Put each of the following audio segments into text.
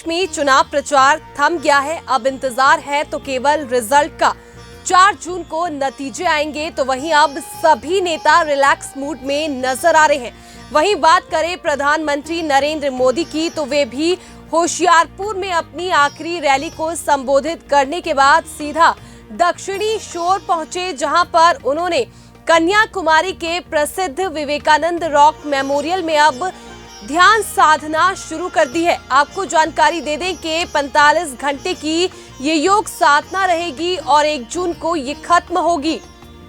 में चुनाव प्रचार थम गया है। अब इंतजार है तो केवल रिजल्ट का। 4 जून को नतीजे आएंगे तो वहीं अब सभी नेता रिलैक्स मूड में नजर आ रहे हैं। वहीं बात करें प्रधानमंत्री नरेंद्र मोदी की तो वे भी होशियारपुर में अपनी आखिरी रैली को संबोधित करने के बाद सीधा दक्षिणी शोर पहुंचे, जहां पर उन्होंने कन्याकुमारी के प्रसिद्ध विवेकानंद रॉक मेमोरियल में अब ध्यान साधना शुरू कर दी है। आपको जानकारी दे दें कि 45 घंटे की ये योग साधना रहेगी और 1 जून को ये खत्म होगी।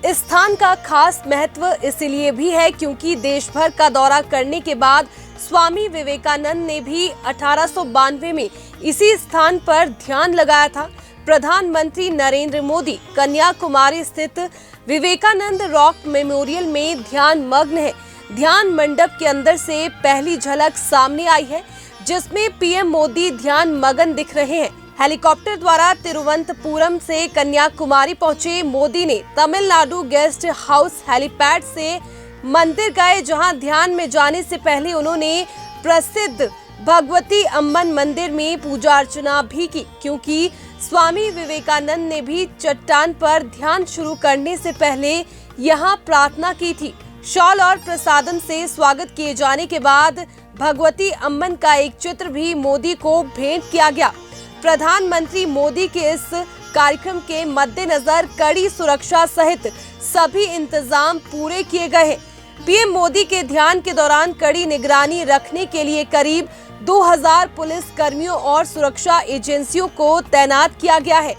इस स्थान का खास महत्व इसलिए भी है क्योंकि देश भर का दौरा करने के बाद स्वामी विवेकानंद ने भी 1892 में इसी स्थान पर ध्यान लगाया था। प्रधानमंत्री नरेंद्र मोदी कन्याकुमारी स्थित विवेकानंद रॉक मेमोरियल में ध्यान मग्न है। ध्यान मंडप के अंदर से पहली झलक सामने आई है, जिसमें पीएम मोदी ध्यान मगन दिख रहे हैं। हेलीकॉप्टर द्वारा तिरुवनंतपुरम से कन्याकुमारी पहुंचे मोदी ने तमिलनाडु गेस्ट हाउस हेलीपैड से मंदिर गए, जहां ध्यान में जाने से पहले उन्होंने प्रसिद्ध भगवती अम्मन मंदिर में पूजा अर्चना भी की, क्योंकि स्वामी विवेकानंद ने भी चट्टान पर ध्यान शुरू करने से पहले यहां प्रार्थना की थी। शॉल और प्रसादम से स्वागत किए जाने के बाद भगवती अम्मन का एक चित्र भी मोदी को भेंट किया गया। प्रधानमंत्री मोदी के इस कार्यक्रम के मद्देनजर कड़ी सुरक्षा सहित सभी इंतजाम पूरे किए गए हैं। पीएम मोदी के ध्यान के दौरान कड़ी निगरानी रखने के लिए करीब 2000 पुलिस कर्मियों और सुरक्षा एजेंसियों को तैनात किया गया है।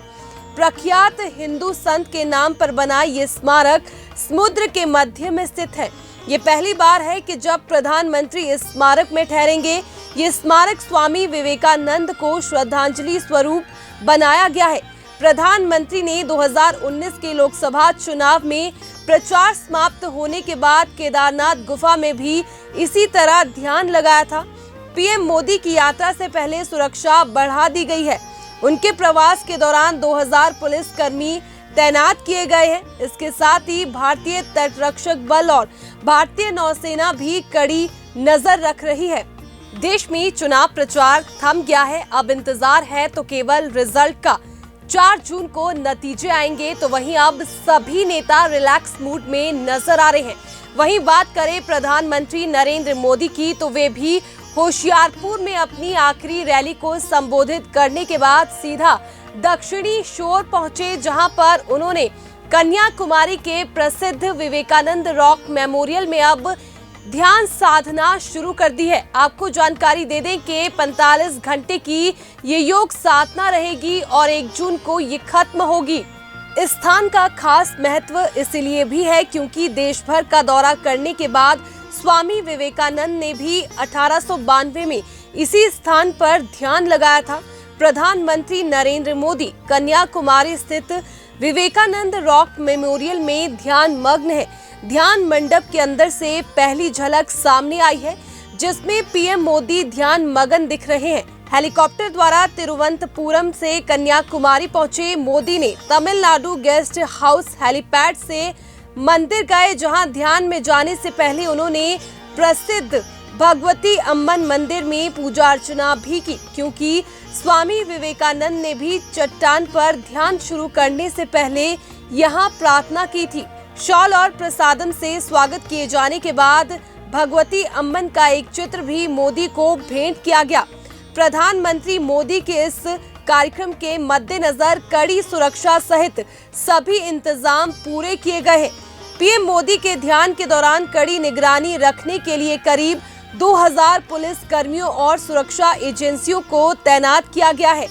प्रख्यात हिंदू संत के नाम पर बना ये स्मारक समुद्र के मध्य में स्थित है। ये पहली बार है कि जब प्रधानमंत्री इस स्मारक में ठहरेंगे। ये स्मारक स्वामी विवेकानंद को श्रद्धांजलि स्वरूप बनाया गया है। प्रधानमंत्री ने 2019 के लोकसभा चुनाव में प्रचार समाप्त होने के बाद केदारनाथ गुफा में भी इसी तरह ध्यान लगाया था। पीएम मोदी की यात्रा से पहले सुरक्षा बढ़ा दी गई है। उनके प्रवास के दौरान 2000 पुलिस कर्मी तैनात किए गए हैं। इसके साथ ही भारतीय तटरक्षक बल और भारतीय नौसेना भी कड़ी नजर रख रही है। देश में चुनाव प्रचार थम गया है। अब इंतजार है तो केवल रिजल्ट का। 4 जून को नतीजे आएंगे तो वहीं अब सभी नेता रिलैक्स मूड में नजर आ रहे हैं। वहीं बात करें प्रधानमंत्री नरेंद्र मोदी की तो वे भी होशियारपुर में अपनी आखिरी रैली को संबोधित करने के बाद सीधा दक्षिणी शोर पहुंचे, जहां पर उन्होंने कन्याकुमारी के प्रसिद्ध विवेकानंद रॉक मेमोरियल में अब ध्यान साधना शुरू कर दी है। आपको जानकारी दे दें कि 45 घंटे की ये योग साधना रहेगी और 1 जून को ये खत्म होगी। इस स्थान का खास महत्व इसलिए भी है क्योंकि देश भर का दौरा करने के बाद स्वामी विवेकानंद ने भी 1892 में इसी स्थान पर ध्यान लगाया था। प्रधानमंत्री नरेंद्र मोदी कन्याकुमारी स्थित विवेकानंद रॉक मेमोरियल में ध्यान मग्न है। ध्यान मंडप के अंदर से पहली झलक सामने आई है, जिसमें पीएम मोदी ध्यान मगन दिख रहे हैं। हेलीकॉप्टर द्वारा तिरुवनंतपुरम से कन्याकुमारी पहुंचे मोदी ने तमिलनाडु गेस्ट हाउस हेलीपैड से मंदिर गए, जहां ध्यान में जाने से पहले उन्होंने प्रसिद्ध भगवती अम्मन मंदिर में पूजा अर्चना भी की, क्योंकि स्वामी विवेकानंद ने भी चट्टान पर ध्यान शुरू करने से पहले यहां प्रार्थना की थी। शॉल और प्रसादम से स्वागत किए जाने के बाद भगवती अम्मन का एक चित्र भी मोदी को भेंट किया गया। प्रधानमंत्री मोदी के इस कार्यक्रम के मद्देनजर कड़ी सुरक्षा सहित सभी इंतजाम पूरे किए गए हैं। पीएम मोदी के ध्यान के दौरान कड़ी निगरानी रखने के लिए करीब 2000 पुलिस कर्मियों और सुरक्षा एजेंसियों को तैनात किया गया है।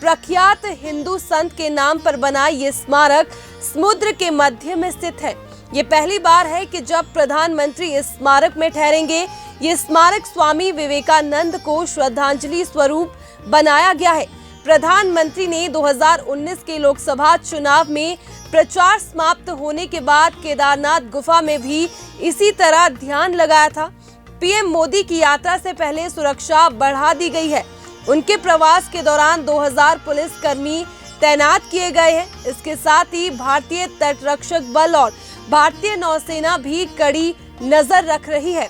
प्रख्यात हिंदू संत के नाम पर बना ये स्मारक समुद्र के मध्य में स्थित है। ये पहली बार है कि जब प्रधानमंत्री इस स्मारक में ठहरेंगे। ये स्मारक स्वामी विवेकानंद को श्रद्धांजलि स्वरूप बनाया गया है। प्रधानमंत्री ने 2019 के लोकसभा चुनाव में प्रचार समाप्त होने के बाद केदारनाथ गुफा में भी इसी तरह ध्यान लगाया था। पीएम मोदी की यात्रा से पहले सुरक्षा बढ़ा दी गई है। उनके प्रवास के दौरान 2000 पुलिस कर्मी तैनात किए गए हैं। इसके साथ ही भारतीय तटरक्षक बल और भारतीय नौसेना भी कड़ी नजर रख रही है।